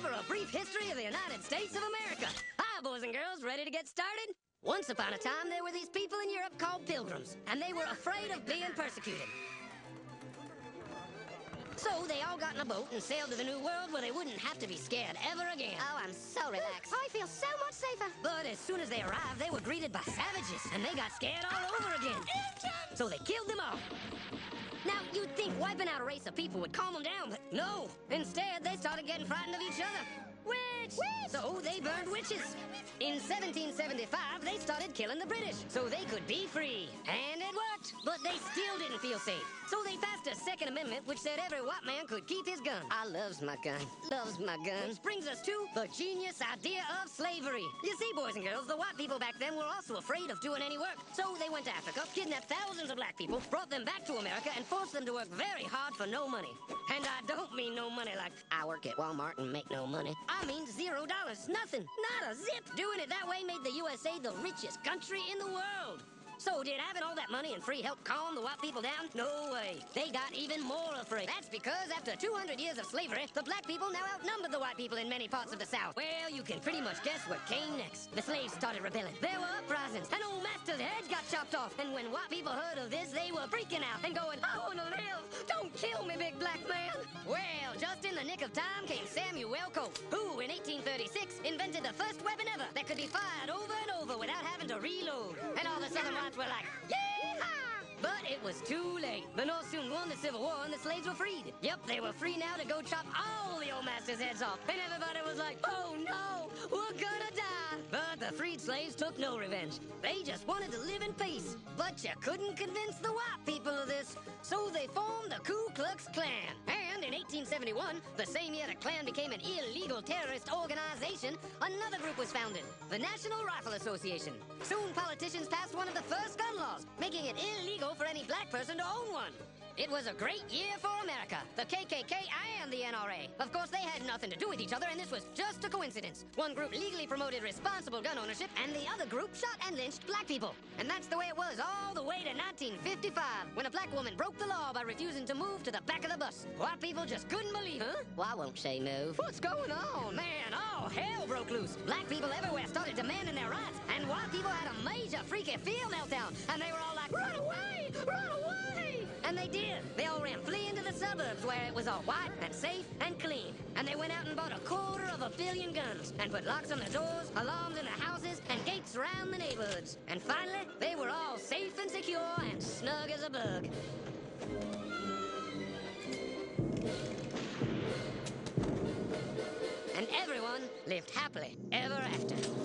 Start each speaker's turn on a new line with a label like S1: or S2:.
S1: for a brief history of the United States of America. Hi, boys and girls, ready to get started? Once upon a time, there were these people in Europe called pilgrims, and they were afraid of being persecuted. So they all got in a boat and sailed to the New World where they wouldn't have to be scared ever again.
S2: Oh, I'm so relaxed. I feel so much safer.
S1: But as soon as they arrived, they were greeted by savages, and they got scared all over again. So they killed them all. Now, you'd think wiping out a race of people would calm them down, but no. Instead, they started getting frightened of each other. Witch! So they burned witches. In 1775, they started killing the British so they could be free. And it worked, but they still didn't feel safe. So they passed a Second Amendment which said every white man could keep his gun. I loves my gun. Loves my gun. Which brings us to the genius idea of slavery. You see, boys and girls, the white people back then were also afraid of doing any work. So they went to Africa, kidnapped thousands of black people, brought them back to America, and forced them to work very hard for no money. And I don't mean no money like I work at Walmart and make no money. I mean $0. Nothing. Not a zip. Doing it that way made the USA the richest country in the world. So did having all that money and free help calm the white people down? No way. They got even more afraid. That's because after 200 years of slavery, the black people now outnumbered the white people in many parts of the South. Well, you can pretty much guess what came next. The slaves started rebelling. There were uprisings, and old master's heads got chopped off. And when white people heard of this, they were freaking out and going, I want to live. Don't kill me, big black man. Well, just in the nick of time came Samuel Colt, who in 1836 invented the first weapon ever that could be fired over and over without having to reload. And all the southern whites were like, yeehaw! But it was too late. The North soon won the Civil War and the slaves were freed. Yep, they were free now to go chop all the old master's heads off. And everybody was like, oh no, we're gonna die. But the freed slaves took no revenge. They just wanted to live in peace. But you couldn't convince the white people of this. So they formed the Ku Klux Klan. And in 1871, the same year the Klan became an illegal terrorist organization, another group was founded, the National Rifle Association. Soon politicians passed one of the first gun laws, making it illegal for any black person to own one. It was a great year for America, the KKK and the NRA. Of course, they had nothing to do with each other, and this was just a coincidence. One group legally promoted responsible gun ownership, and the other group shot and lynched black people. And that's the way it was all the way to 1955, when a black woman broke the law by refusing to move to the back of the bus. White people just couldn't believe it. Huh? Why won't she move? What's going on? Man, all hell broke loose. Black people everywhere started demanding their rights, and white people had a major freaky fear meltdown, and they were all like, run away! Run away! And they did. They all ran fleeing to the suburbs where it was all white and safe and clean. And they went out and bought 250 million guns and put locks on the doors, alarms in the houses, and gates around the neighborhoods. And finally, they were all safe and secure and snug as a bug. And everyone lived happily ever after.